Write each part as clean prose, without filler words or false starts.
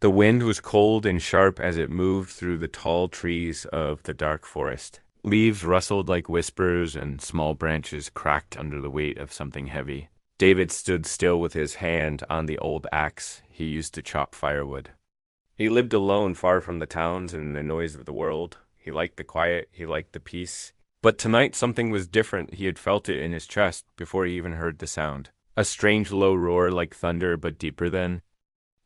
The wind was cold and sharp as it moved through the tall trees of the dark forest. Leaves rustled like whispers, and small branches cracked under the weight of something heavy. David stood still with his hand on the old axe he used to chop firewood. He lived alone, far from the towns and the noise of the world. He liked the quiet, he liked the peace. But tonight something was different. He had felt it in his chest before he even heard the sound. A strange low roar like thunder, but deeper than.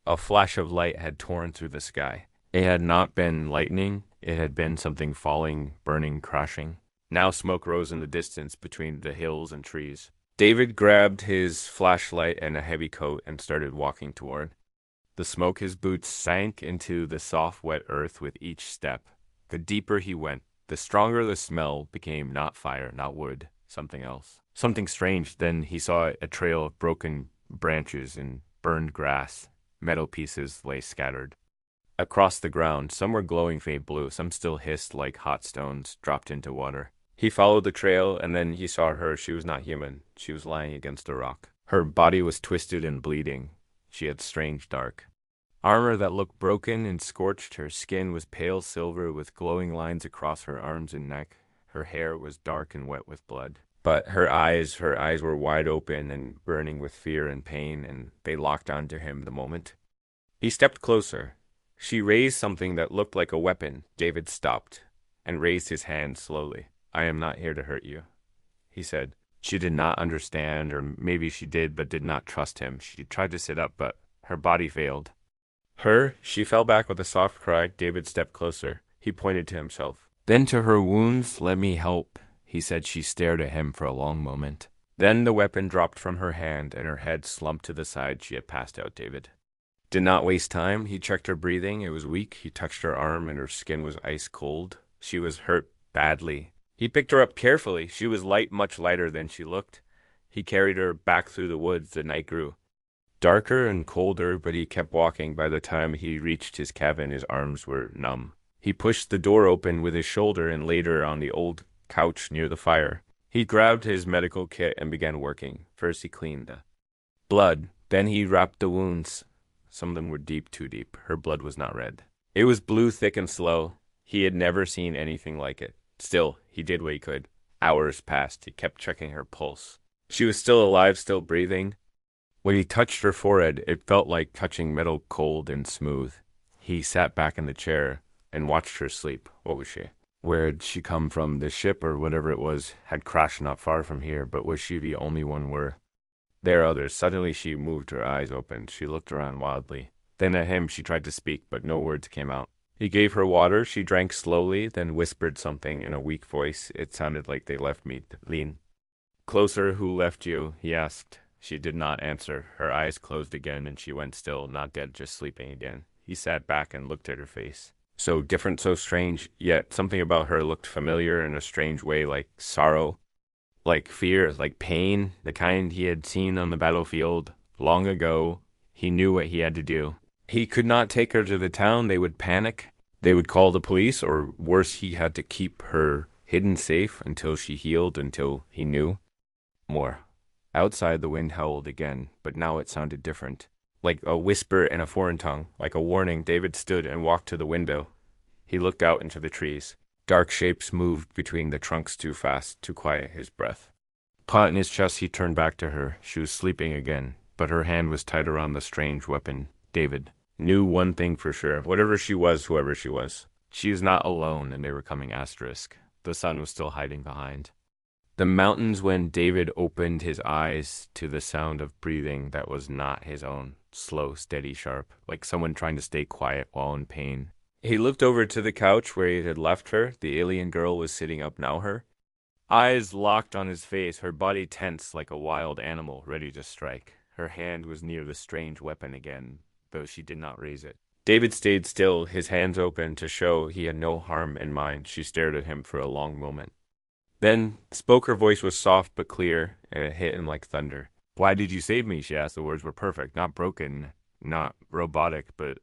A flash of light had torn through the sky. It had not been lightning, it had been something falling, burning, crashing. Now smoke rose in the distance between the hills and trees. David grabbed his flashlight and a heavy coat and started walking toward. The smoke his boots sank into the soft, wet earth with each step. The deeper he went, the stronger the smell became, not fire, not wood, something else. Something strange. Then he saw a trail of broken branches and burned grass. Metal pieces lay scattered. Across the ground, some were glowing faint blue, some still hissed like hot stones dropped into water. He followed the trail, and then he saw her. She was not human. She was lying against a rock. Her body was twisted and bleeding. She had strange dark armor that looked broken and scorched. Her skin was pale silver with glowing lines across her arms and neck. Her hair was dark and wet with blood. But her eyes were wide open and burning with fear and pain, and they locked onto him the moment. He stepped closer. She raised something that looked like a weapon. David stopped and raised his hand slowly. "I am not here to hurt you," he said. She did not understand, or maybe she did but did not trust him. She tried to sit up, but her body failed. She fell back with a soft cry. David stepped closer. He pointed to himself. "Then to her wounds, let me help," he said. She stared at him for a long moment. Then the weapon dropped from her hand, and her head slumped to the side. She had passed out. David did not waste time. He checked her breathing. It was weak. He touched her arm, and her skin was ice cold. She was hurt badly. He picked her up carefully. She was light, much lighter than she looked. He carried her back through the woods. The night grew darker and colder, but he kept walking. By the time he reached his cabin, his arms were numb. He pushed the door open with his shoulder and laid her on the old couch near the fire. He grabbed his medical kit and began working. First he cleaned the blood, then he wrapped the wounds. Some of them were deep, too deep. Her blood was not red. It was blue, thick and slow. He had never seen anything like it. Still, he did what he could. Hours passed. He kept checking her pulse. She was still alive, still breathing. When he touched her forehead, it felt like touching metal, cold and smooth. He sat back in the chair and watched her sleep. What was she? Where had she come from? The ship, or whatever it was, had crashed not far from here, but was she the only one where? There are others. Suddenly she moved, her eyes open. She looked around wildly. Then at him she tried to speak, but no words came out. He gave her water. She drank slowly, then whispered something in a weak voice. It sounded like "They left me, Lean." "Closer, who left you?" he asked. She did not answer. Her eyes closed again, and she went still, not dead, just sleeping again. He sat back and looked at her face. So different, so strange, yet something about her looked familiar in a strange way, like sorrow, like fear, like pain, the kind he had seen on the battlefield long ago. He knew what he had to do. He could not take her to the town. They would panic. They would call the police, or worse, he had to keep her hidden safe until she healed, until he knew more. Outside the wind howled again, but now it sounded different. Like a whisper in a foreign tongue, like a warning. David stood and walked to the window. He looked out into the trees. Dark shapes moved between the trunks too fast to quiet his breath. Caught in his chest, he turned back to her. She was sleeping again, but her hand was tight around the strange weapon. David knew one thing for sure. Whatever she was, whoever she was, she was not alone, and they were coming. Asterisk. The sun was still hiding behind the mountains when David opened his eyes to the sound of breathing that was not his own. Slow, steady, sharp, like someone trying to stay quiet while in pain. He looked over to the couch where he had left her. The alien girl was sitting up now, her eyes locked on his face, her body tense like a wild animal ready to strike. Her hand was near the strange weapon again, though she did not raise it. David stayed still, his hands open to show he had no harm in mind. She stared at him for a long moment. Then spoke. Her voice was soft but clear, and it hit him like thunder. "Why did you save me?" she asked. The words were perfect, not broken, not robotic, but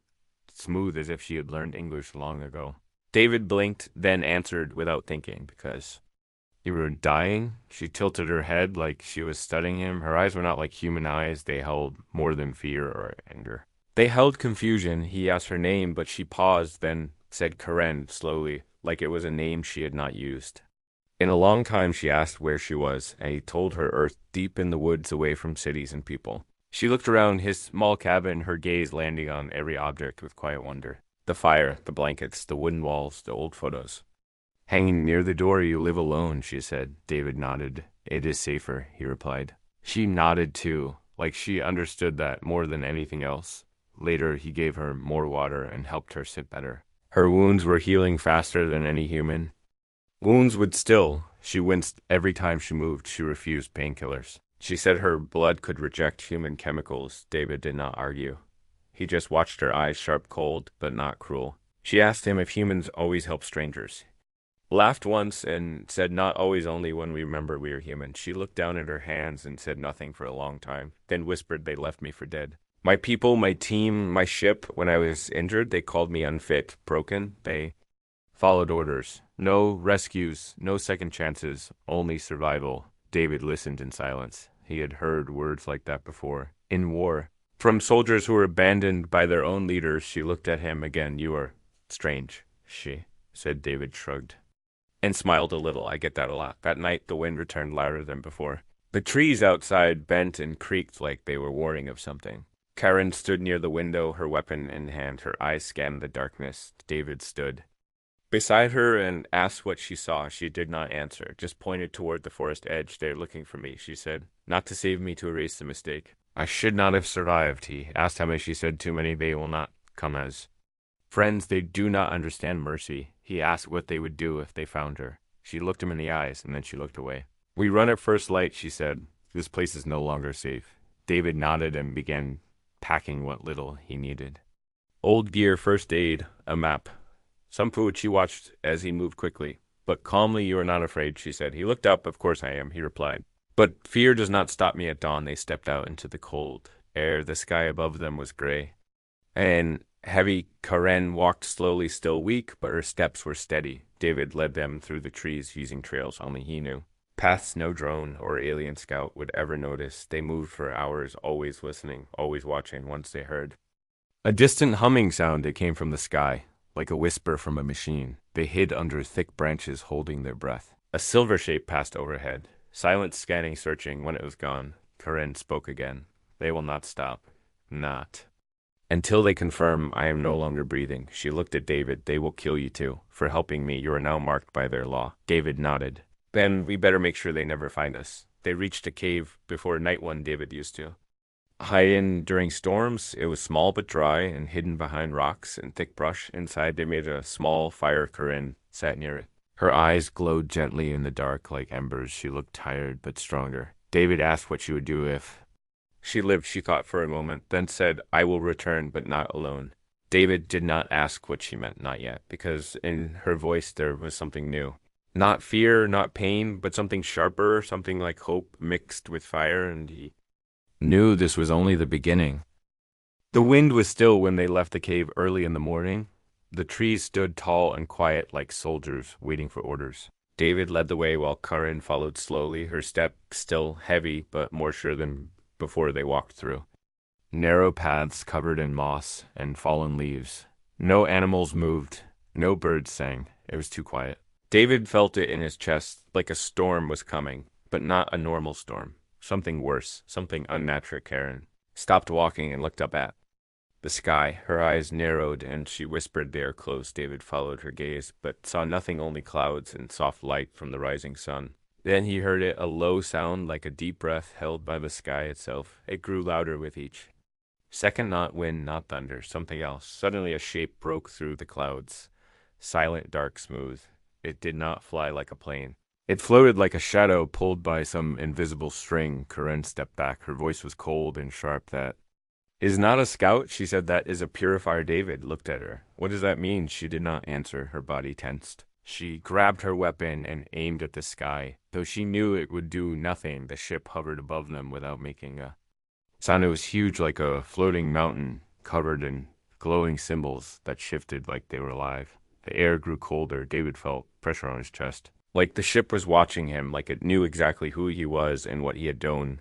smooth as if she had learned English long ago. David blinked, then answered without thinking, "Because you were dying?" She tilted her head like she was studying him. Her eyes were not like human eyes. They held more than fear or anger. They held confusion. He asked her name, but she paused, then said Karen slowly, like it was a name she had not used. In a long time, she asked where she was, and he told her Earth deep in the woods away from cities and people. She looked around his small cabin, her gaze landing on every object with quiet wonder. The fire, the blankets, the wooden walls, the old photos. Hanging near the door, you live alone, she said. David nodded. It is safer, he replied. She nodded too, like she understood that more than anything else. Later, he gave her more water and helped her sit better. Her wounds were healing faster than any human. Wounds would still. She winced every time she moved. She refused painkillers. She said her blood could reject human chemicals. David did not argue. He just watched her eyes sharp, cold, but not cruel. She asked him if humans always help strangers. Laughed once and said not always, only when we remember we are human. She looked down at her hands and said nothing for a long time, then whispered they left me for dead. My people, my team, my ship, when I was injured, they called me unfit, broken. They followed orders. No rescues, no second chances, only survival. David listened in silence. He had heard words like that before. In war. From soldiers who were abandoned by their own leaders. She looked at him again. You are strange, she said. David shrugged and smiled a little. I get that a lot. That night, the wind returned louder than before. The trees outside bent and creaked like they were warning of something. Karen stood near the window, her weapon in hand. Her eyes scanned the darkness. David stood beside her and asked what she saw. She did not answer, just pointed toward the forest edge. They're looking for me, she said. Not to save me, to erase the mistake. I should not have survived. He asked how many. She said too many. They will not come as friends. They do not understand mercy. He asked what they would do if they found her. She looked him in the eyes, and then she looked away. We run at first light, she said. This place is no longer safe. David nodded and began packing what little he needed. Old gear, first aid, a map. Some food. She watched as he moved quickly. But calmly, you are not afraid, she said. He looked up. Of course I am, he replied. But fear does not stop me at dawn. They stepped out into the cold air. The sky above them was gray. And heavy. Karen walked slowly, still weak, but her steps were steady. David led them through the trees using trails only he knew. Paths no drone or alien scout would ever notice. They moved for hours, always listening, always watching. Once they heard a distant humming sound. It came from the sky, like a whisper from a machine. They hid under thick branches, holding their breath. A silver shape passed overhead. Silent, scanning, searching. When it was gone, Karen spoke again. They will not stop. Not until they confirm I am no longer breathing. She looked at David. They will kill you too. For helping me, you are now marked by their law. David nodded. Then we better make sure they never find us. They reached a cave before night one. David used to hide in during storms. It was small but dry and hidden behind rocks and thick brush. Inside they made a small fire. Karen sat near it. Her eyes glowed gently in the dark like embers. She looked tired but stronger. David asked what she would do if she lived. She thought for a moment, then said, I will return, but not alone. David did not ask what she meant, not yet, because in her voice there was something new. Not fear, not pain, but something sharper, something like hope mixed with fire, and he knew this was only the beginning. The wind was still when they left the cave early in the morning. The trees stood tall and quiet like soldiers waiting for orders. David led the way while Karen followed slowly, her step still heavy but more sure than before they walked through. Narrow paths covered in moss and fallen leaves. No animals moved, no birds sang. It was too quiet. David felt it in his chest, like a storm was coming, but not a normal storm. Something worse, something unnatural. Karen stopped walking and looked up at the sky. Her eyes narrowed and she whispered, they are close. David followed her gaze, but saw nothing, only clouds and soft light from the rising sun. Then he heard it, a low sound like a deep breath held by the sky itself. It grew louder with each second, not wind, not thunder, something else. Suddenly a shape broke through the clouds. Silent, dark, smooth. It did not fly like a plane. It floated like a shadow pulled by some invisible string. Karen stepped back. Her voice was cold and sharp. That is not a scout, she said. That is a purifier. David looked at her. What does that mean? She did not answer. Her body tensed. She grabbed her weapon and aimed at the sky. Though she knew it would do nothing, the ship hovered above them without making a sound. It was huge, like a floating mountain, covered in glowing symbols that shifted like they were alive. The air grew colder. David felt pressure on his chest. Like the ship was watching him, like it knew exactly who he was and what he had done.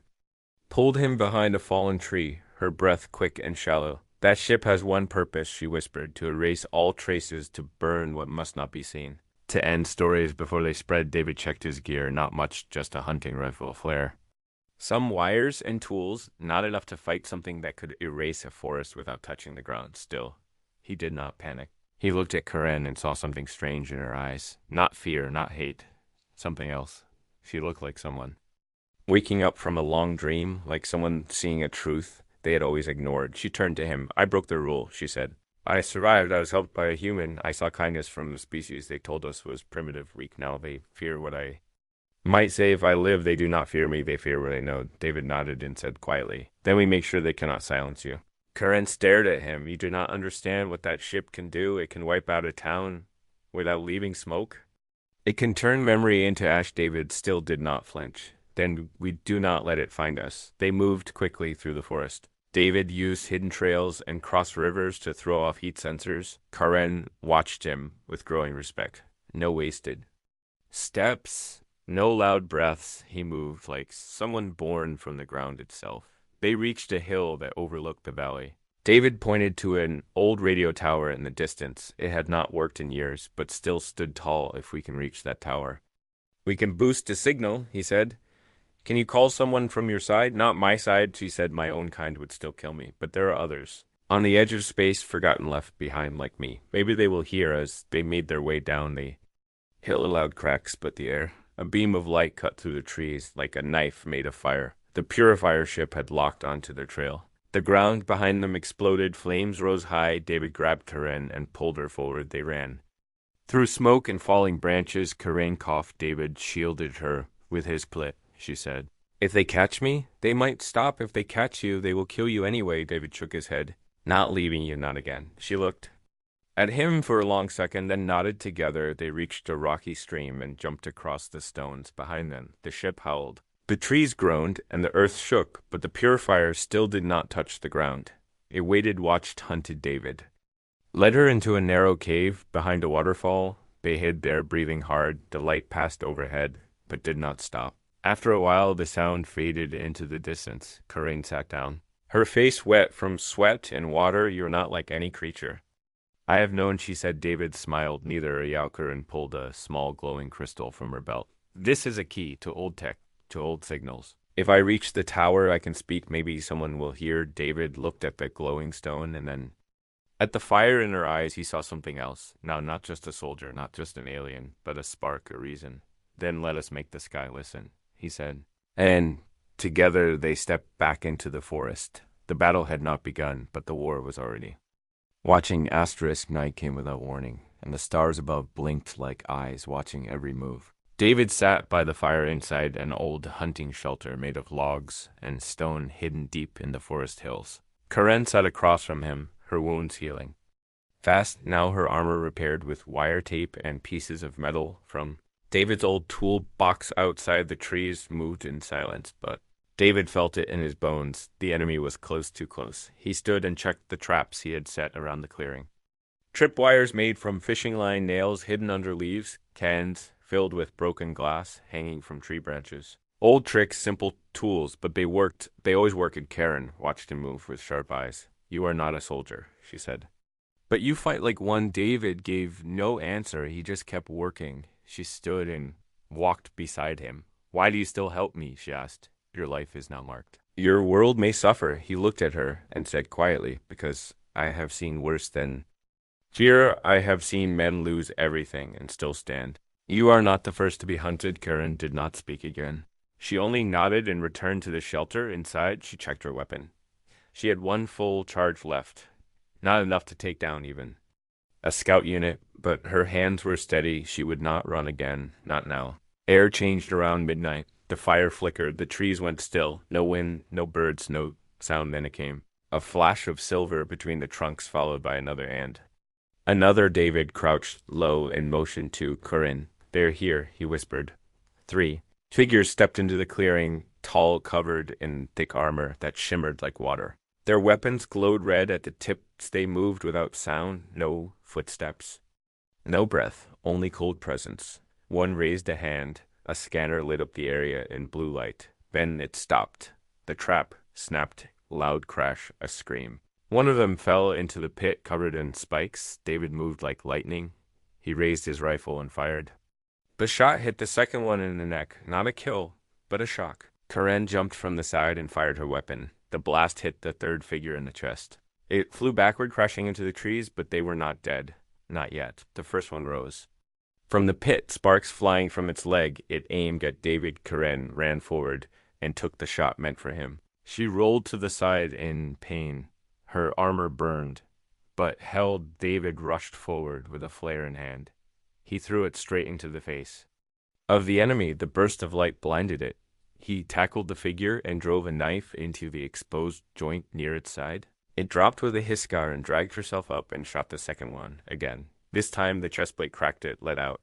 Pulled him behind a fallen tree, her breath quick and shallow. That ship has one purpose, she whispered, to erase all traces, to burn what must not be seen. To end stories before they spread, David checked his gear, not much, just a hunting rifle flare. Some wires and tools, not enough to fight something that could erase a forest without touching the ground. Still, he did not panic. He looked at Karen and saw something strange in her eyes. Not fear, not hate. Something else. She looked like someone. Waking up from a long dream, like someone seeing a truth they had always ignored. She turned to him. I broke the rule, she said. I survived. I was helped by a human. I saw kindness from the species they told us was primitive, weak. Now they fear what I might say. If I live, they do not fear me. They fear what I know. David nodded and said quietly, then we make sure they cannot silence you. Karen stared at him. You do not understand what that ship can do. It can wipe out a town without leaving smoke. It can turn memory into ash. David still did not flinch. Then we do not let it find us. They moved quickly through the forest. David used hidden trails and crossed rivers to throw off heat sensors. Karen watched him with growing respect. No wasted steps, no loud breaths. He moved like someone born from the ground itself. They reached a hill that overlooked the valley. David pointed to an old radio tower in the distance. It had not worked in years, but still stood tall if we can reach that tower. We can boost the signal, he said. Can you call someone from your side? Not my side, she said. My own kind would still kill me, but there are others. On the edge of space, forgotten, left behind like me. Maybe they will hear as they made their way down the hill. A loud crack split the air. A beam of light cut through the trees like a knife made of fire. The purifier ship had locked onto their trail. The ground behind them exploded. Flames rose high. David grabbed Karen and pulled her forward. They ran. Through smoke and falling branches, Karen coughed. David shielded her with his clip. She said, if they catch me, they might stop. If they catch you, they will kill you anyway. David shook his head. Not leaving you, not again. She looked at him for a long second, then nodded. Together. They reached a rocky stream and jumped across the stones behind them. The ship howled. The trees groaned and the earth shook, but the purifier still did not touch the ground. It waited, watched, hunted David. Led her into a narrow cave behind a waterfall. They hid there, breathing hard. The light passed overhead, but did not stop. After a while, the sound faded into the distance. Karen sat down. Her face wet from sweat and water. You're not like any creature I have known, she said. David smiled. Neither a Yauker, and pulled a small glowing crystal from her belt. This is a key to old tech, to old signals. If I reach the tower, I can speak. Maybe someone will hear. David looked at the glowing stone and then at the fire in her eyes. He saw something else. Now, not just a soldier, not just an alien, but a spark, a reason. Then let us make the sky listen, he said. And together they stepped back into the forest. The battle had not begun, but the war was already. Watching asterisk night came without warning, and the stars above blinked like eyes watching every move. David sat by the fire inside an old hunting shelter made of logs and stone hidden deep in the forest hills. Karen sat across from him, her wounds healing fast, now her armor repaired with wire tape and pieces of metal from David's old toolbox. Outside, the trees moved in silence, but David felt it in his bones. The enemy was close, too close. He stood and checked the traps he had set around the clearing. Tripwires made from fishing line, nails hidden under leaves, cans filled with broken glass hanging from tree branches. Old tricks, simple tools, but they worked. They always worked. Karen watched him move with sharp eyes. You are not a soldier, she said. But you fight like one. David gave no answer. He just kept working. She stood and walked beside him. Why do you still help me? She asked. Your life is now marked. Your world may suffer. He looked at her and said quietly, because I have seen worse than fear. I have seen men lose everything and still stand. You are not the first to be hunted. Karen did not speak again. She only nodded and returned to the shelter. Inside, she checked her weapon. She had one full charge left. Not enough to take down even a scout unit, but her hands were steady. She would not run again, not now. Air changed around midnight. The fire flickered. The trees went still. No wind, no birds, no sound. Then it came. A flash of silver between the trunks, followed by another and another. David crouched low and motioned to Karen. They're here, he whispered. 3 figures stepped into the clearing, tall, covered in thick armor that shimmered like water. Their weapons glowed red at the tips. They moved without sound. No footsteps. No breath. Only cold presence. One raised a hand. A scanner lit up the area in blue light. Then it stopped. The trap snapped. Loud crash. A scream. One of them fell into the pit covered in spikes. David moved like lightning. He raised his rifle and fired. The shot hit the second one in the neck, not a kill, but a shock. Karen jumped from the side and fired her weapon. The blast hit the third figure in the chest. It flew backward, crashing into the trees, but they were not dead. Not yet. The first one rose. From the pit, sparks flying from its leg, it aimed at David. Karen ran forward and took the shot meant for him. She rolled to the side in pain. Her armor burned, but held. David rushed forward with a flare in hand. He threw it straight into the face of the enemy. The burst of light blinded it. He tackled the figure and drove a knife into the exposed joint near its side. It dropped with a hisscar and dragged herself up and shot the second one again. This time the chestplate cracked. It let out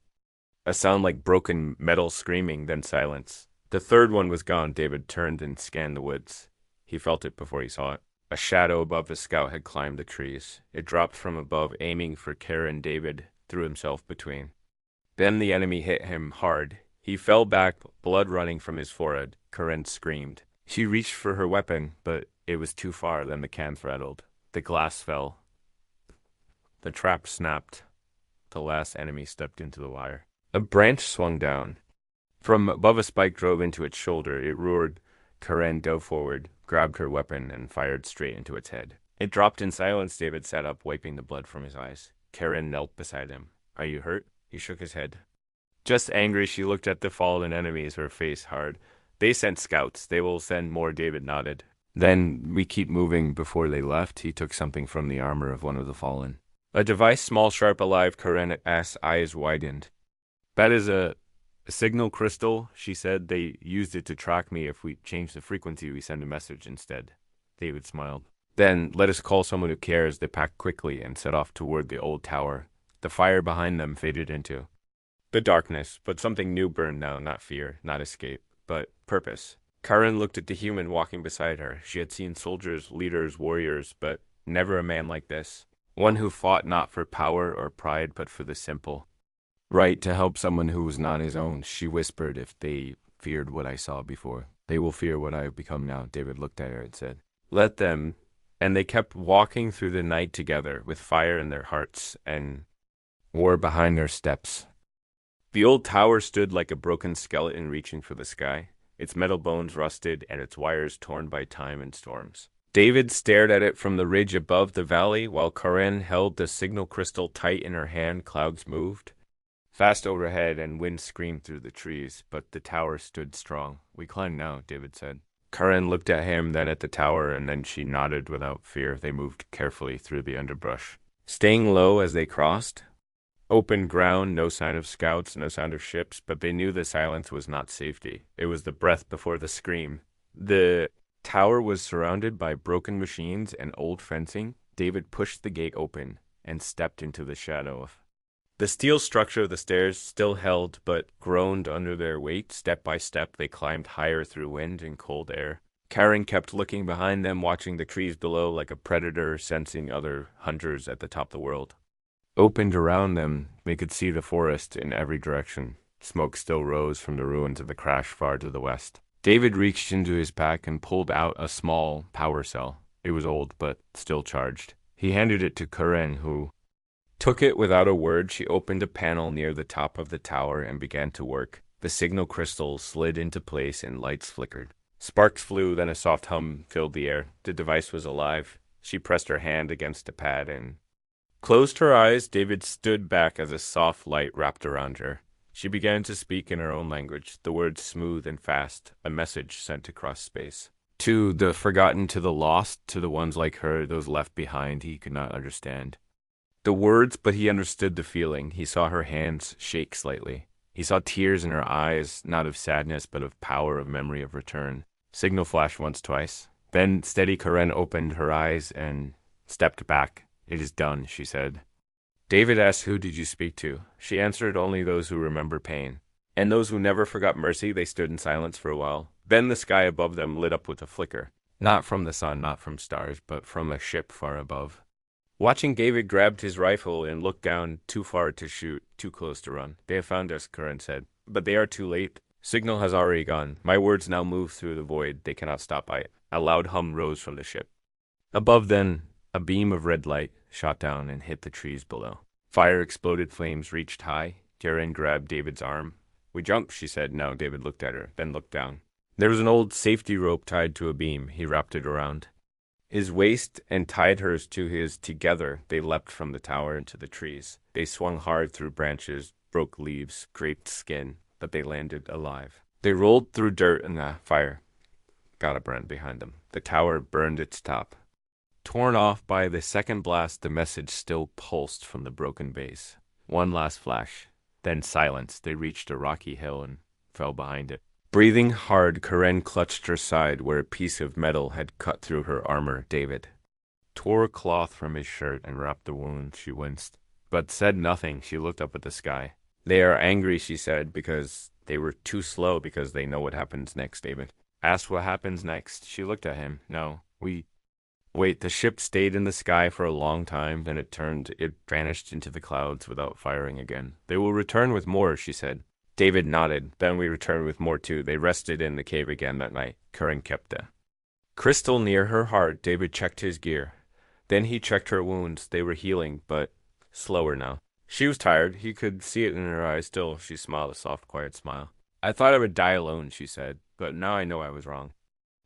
a sound like broken metal screaming, then silence. The third one was gone. David turned and scanned the woods. He felt it before he saw it. A shadow above the scout had climbed the trees. It dropped from above, aiming for Karen. David threw himself between. Then the enemy hit him hard. He fell back, blood running from his forehead. Karen screamed. She reached for her weapon, but it was too far. Then the can rattled. The glass fell. The trap snapped. The last enemy stepped into the wire. A branch swung down. From above, a spike drove into its shoulder. It roared. Karen dove forward, grabbed her weapon, and fired straight into its head. It dropped in silence. David sat up, wiping the blood from his eyes. Karen knelt beside him. Are you hurt? He shook his head. Just angry. She looked at the fallen enemies, her face hard. They sent scouts. They will send more. David nodded. Then we keep moving. Before they left, he took something from the armor of one of the fallen. A device, small, sharp, alive. Karen's eyes widened. That is a signal crystal, she said. They used it to track me. If we change the frequency, we send a message instead. David smiled. Then let us call someone who cares. They packed quickly and set off toward the old tower. The fire behind them faded into the darkness, but something new burned now. Not fear, not escape, but purpose. Karen looked at the human walking beside her. She had seen soldiers, leaders, warriors, but never a man like this. One who fought not for power or pride, but for the simple right to help someone who was not his own. She whispered, if they feared what I saw before, they will fear what I have become now. David looked at her and said, let them. And they kept walking through the night together, with fire in their hearts and war behind their steps. The old tower stood like a broken skeleton reaching for the sky, its metal bones rusted and its wires torn by time and storms. David stared at it from the ridge above the valley, while Karen held the signal crystal tight in her hand. Clouds moved fast overhead and wind screamed through the trees, but the tower stood strong. We climb now, David said. Karen looked at him, then at the tower, and then she nodded without fear. They moved carefully through the underbrush, staying low as they crossed. Open ground, no sign of scouts, no sound of ships, but they knew the silence was not safety. It was the breath before the scream. The tower was surrounded by broken machines and old fencing. David pushed the gate open and stepped into the shadow. The steel structure of the stairs still held, but groaned under their weight. Step by step, they climbed higher through wind and cold air. Karen kept looking behind them, watching the trees below like a predator sensing other hunters at the top of the world. Opened around them, they could see the forest in every direction. Smoke still rose from the ruins of the crash far to the west. David reached into his pack and pulled out a small power cell. It was old, but still charged. He handed it to Karen, who took it without a word. She opened a panel near the top of the tower and began to work. The signal crystal slid into place and lights flickered. Sparks flew, then a soft hum filled the air. The device was alive. She pressed her hand against the pad and closed her eyes. David stood back as a soft light wrapped around her. She began to speak in her own language, the words smooth and fast, a message sent across space. To the forgotten, to the lost, to the ones like her, those left behind, he could not understand the words, but he understood the feeling. He saw her hands shake slightly. He saw tears in her eyes, not of sadness, but of power, of memory, of return. Signal flashed once, twice. Then steady Karen opened her eyes and stepped back. It is done, she said. David asked, who did you speak to? She answered, only those who remember pain. And those who never forgot mercy. They stood in silence for a while. Then the sky above them lit up with a flicker. Not from the sun, not from stars, but from a ship far above. Watching, David grabbed his rifle and looked down, too far to shoot, too close to run. They have found us, Karen said. But they are too late. Signal has already gone. My words now move through the void. They cannot stop by it. A loud hum rose from the ship. Above them, A beam of red light shot down and hit the trees below. Fire exploded, flames reached high. Karen grabbed David's arm. We jumped, she said. No, David looked at her, then looked down. There was an old safety rope tied to a beam. He wrapped it around his waist and tied hers to his. Together, they leapt from the tower into the trees. They swung hard through branches, broke leaves, scraped skin, but they landed alive. They rolled through dirt and the fire got a brand behind them. The tower burned its top. Torn off by the second blast, the message still pulsed from the broken base. One last flash, then silence. They reached a rocky hill and fell behind it. Breathing hard, Karen clutched her side where a piece of metal had cut through her armor. David tore cloth from his shirt and wrapped the wound. She winced, but said nothing. She looked up at the sky. They are angry, she said, because they were too slow, because they know what happens next, David asked what happens next. She looked at him. No, Wait, the ship stayed in the sky for a long time, then it vanished into the clouds without firing again. They will return with more, she said. David nodded. Then we returned with more too. They rested in the cave again that night. Karen kept the crystal near her heart. David checked his gear. Then he checked her wounds. They were healing, but slower now. She was tired. He could see it in her eyes. Still, she smiled a soft, quiet smile. I thought I would die alone, she said, but now I know I was wrong.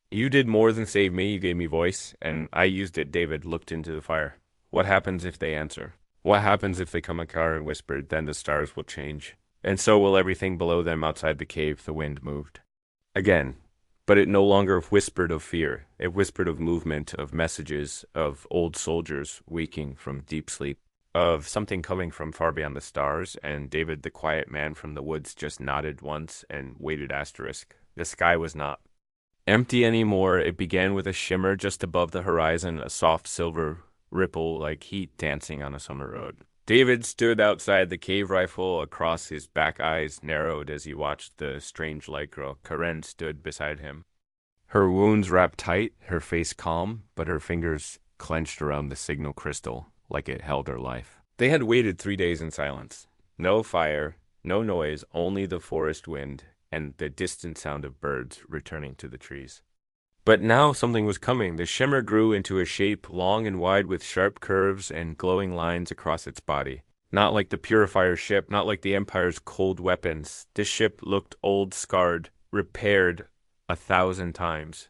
You did more than save me. You gave me voice, and I used it. David looked into the fire. What happens if they answer? What happens if they come a car and whispered? Then the stars will change. And so will everything below them outside the cave. The wind moved again, but it no longer whispered of fear. It whispered of movement, of messages, of old soldiers waking from deep sleep, of something coming from far beyond the stars. And David, the quiet man from the woods, just nodded once and waited asterisk. The sky was not empty anymore. It began with a shimmer just above the horizon, a soft silver ripple like heat dancing on a summer road. David stood outside the cave, rifle across his back. Eyes narrowed as he watched the strange light grow. Karen stood beside him, her wounds wrapped tight, her face calm, but her fingers clenched around the signal crystal like it held her life. They had waited 3 days in silence. No fire, no noise, only the forest wind and the distant sound of birds returning to the trees. But now something was coming. The shimmer grew into a shape long and wide with sharp curves and glowing lines across its body. Not like the Purifier ship, not like the Empire's cold weapons. This ship looked old, scarred, repaired 1,000 times.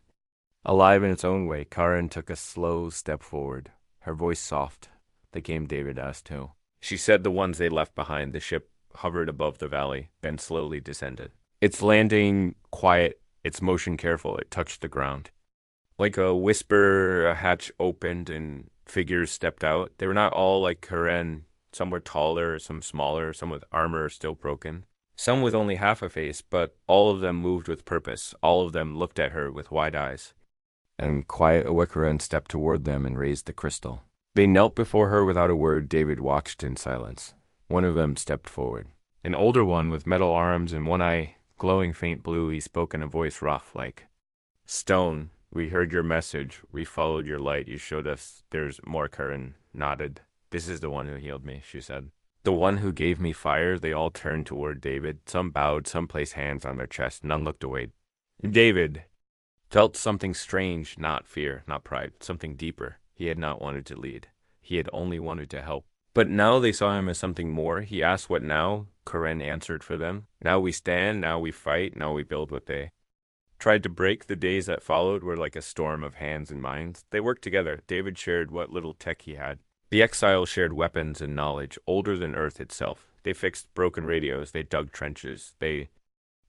Alive in its own way, Karen took a slow step forward, her voice soft. The game David asked who. She said the ones they left behind. The ship hovered above the valley, then slowly descended. Its landing quiet, its motion careful. It touched the ground. Like a whisper, a hatch opened and figures stepped out. They were not all like Karen. Some were taller, some smaller, some with armor still broken. Some with only half a face, but all of them moved with purpose. All of them looked at her with wide eyes. And quiet Awikaran stepped toward them and raised the crystal. They knelt before her without a word. David watched in silence. One of them stepped forward. An older one with metal arms and one eye glowing faint blue. He spoke in a voice rough like stone. We heard your message. We followed your light. You showed us there's more. Karen nodded. This is the one who healed me, she said. The one who gave me fire. They all turned toward David. Some bowed, some placed hands on their chest. None looked away. David felt something strange, not fear, not pride, something deeper. He had not wanted to lead. He had only wanted to help. But now they saw him as something more. He asked what now. Karen answered for them. Now we stand, now we fight, now we build what they tried to break. The days that followed were like a storm of hands and minds. They worked together. David shared what little tech he had. The exiles shared weapons and knowledge, older than Earth itself. They fixed broken radios. They dug trenches. They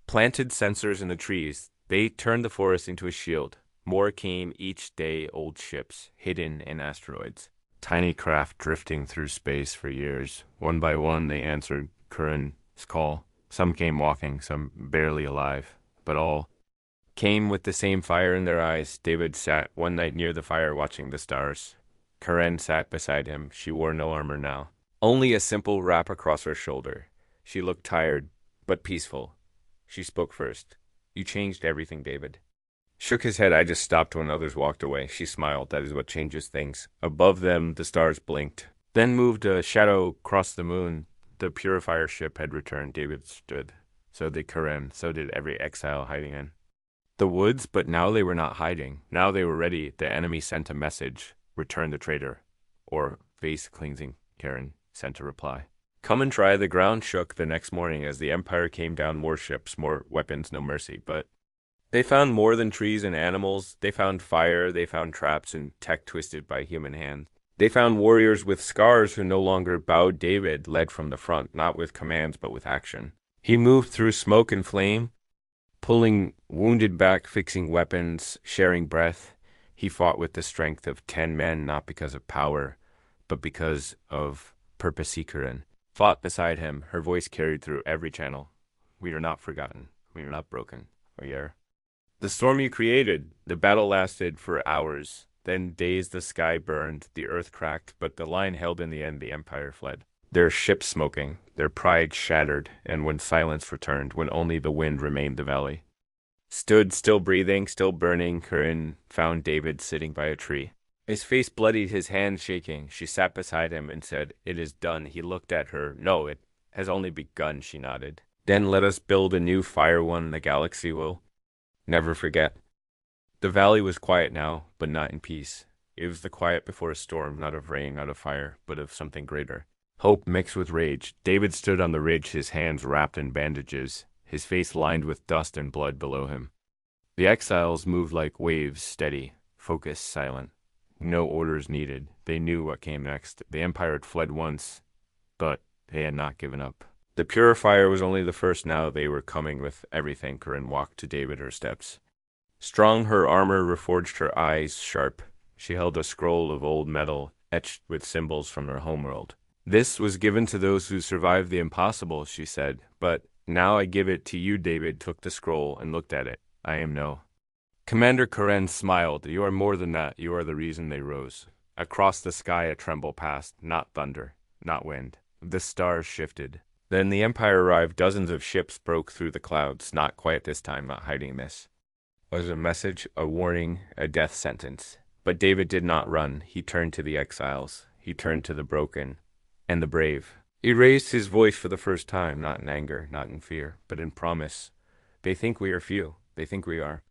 planted sensors in the trees. They turned the forest into a shield. More came each day, old ships, hidden in asteroids. Tiny craft drifting through space for years. One by one, they answered Karen's call. Some came walking, some barely alive, but all came with the same fire in their eyes. David sat one night near the fire watching the stars. Karen sat beside him. She wore no armor now, only a simple wrap across her shoulder. She looked tired, but peaceful. She spoke first. You changed everything, David. Shook his head. I just stopped when others walked away. She smiled. That is what changes things. Above them, the stars blinked. Then moved a shadow across the moon. The Purifier ship had returned. David stood. So did Karen. So did every exile hiding in the woods, but now they were not hiding. Now they were ready. The enemy sent a message. returned the traitor. Or face-cleansing, Karen sent a reply. Come and try. The ground shook the next morning as the Empire came down. More ships, more weapons, no mercy. But they found more than trees and animals. They found fire, they found traps and tech twisted by human hands. They found warriors with scars who no longer bowed. David led from the front, not with commands but with action. He moved through smoke and flame, pulling wounded back, fixing weapons, sharing breath. He fought with the strength of 10 men, not because of power, but because of purpose. Karen fought beside him, her voice carried through every channel. We are not forgotten. We are not broken. Oyer. The storm you created, the battle lasted for hours. Then days the sky burned, the earth cracked, but the line held in the end. The Empire fled. Their ships smoking, their pride shattered, and when silence returned, when only the wind remained, the valley stood still, breathing, still burning. Karen found David sitting by a tree. His face bloodied, his hands shaking. She sat beside him and said, "It is done." He looked at her. "No, it has only begun," she nodded. "Then let us build a new fire one the galaxy will never forget." The valley was quiet now, but not in peace. It was the quiet before a storm, not of rain, not of fire, but of something greater. Hope mixed with rage. David stood on the ridge, his hands wrapped in bandages, his face lined with dust and blood below him. The exiles moved like waves, steady, focused, silent. No orders needed. They knew what came next. The Empire had fled once, but they had not given up. The purifier was only the first. Now they were coming with everything. Karen walked to David, her steps strong, her armor reforged, her eyes sharp. She held a scroll of old metal, etched with symbols from her homeworld. "This was given to those who survived the impossible," she said. "But now I give it to you." David took the scroll and looked at it. "I am no." Commander Karen smiled. "You are more than that. You are the reason they rose." Across the sky a tremble passed, not thunder, not wind. The stars shifted. Then the Empire arrived. Dozens of ships broke through the clouds. Not quiet this time, not hiding this. It was a message, a warning, a death sentence. But David did not run. He turned to the exiles. He turned to the broken and the brave. He raised his voice for the first time, not in anger, not in fear, but in promise. They think we are few. They think we are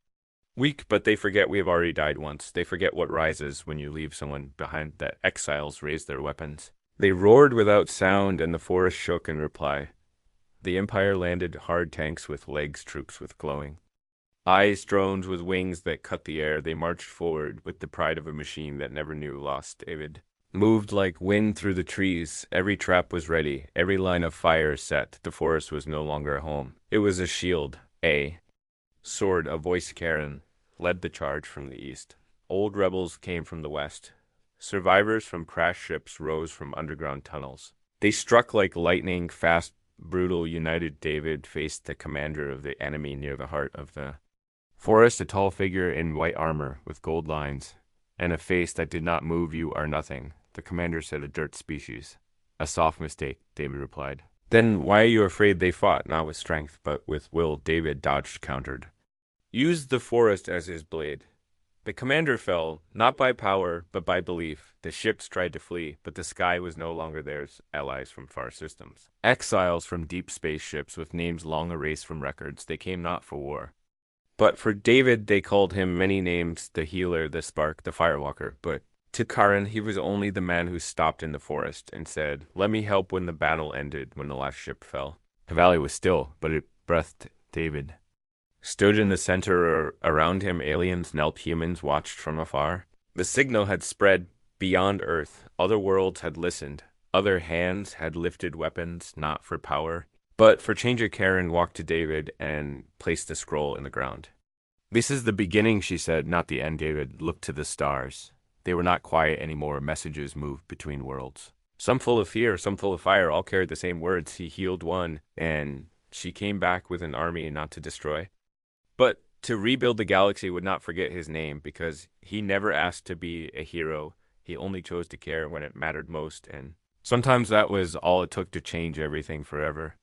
weak, but they forget we have already died once. They forget what rises when you leave someone behind. That exiles raised their weapons. They roared without sound, and the forest shook in reply. The Empire landed hard tanks with legs, troops with glowing eyes, drones with wings that cut the air. They marched forward with the pride of a machine that never knew loss. David moved like wind through the trees. Every trap was ready, every line of fire set. The forest was no longer a home. It was a shield, a sword. A voice, Karen, led the charge from the east. Old rebels came from the west. Survivors from crashed ships rose from underground tunnels. They struck like lightning, fast, brutal, united. David faced the commander of the enemy near the heart of the forest, a tall figure in white armor with gold lines, and a face that did not move. "You are nothing." The commander said, "A dirt species." "A soft mistake," David replied. "Then why are you afraid?" They fought, not with strength, but with will. David dodged, countered, used the forest as his blade. The commander fell, not by power, but by belief. The ships tried to flee, but the sky was no longer theirs. Allies from far systems. Exiles from deep spaceships with names long erased from records. They came not for war. But for David, they called him many names: the healer, the spark, the firewalker. But to Karen, he was only the man who stopped in the forest and said, "Let me help." When the battle ended, when the last ship fell, the valley was still, but it breathed. David stood in the center. Around him, aliens knelt, humans watched from afar. The signal had spread beyond Earth. Other worlds had listened. Other hands had lifted weapons, not for power, but for change. Karen walked to David and placed the scroll in the ground. "This is the beginning," she said, "not the end." David looked to the stars. They were not quiet anymore. Messages moved between worlds. Some full of fear, some full of fire, all carried the same words. He healed one, and she came back with an army, not to destroy, but to rebuild. The galaxy would not forget his name, because he never asked to be a hero. He only chose to care when it mattered most, and sometimes that was all it took to change everything forever.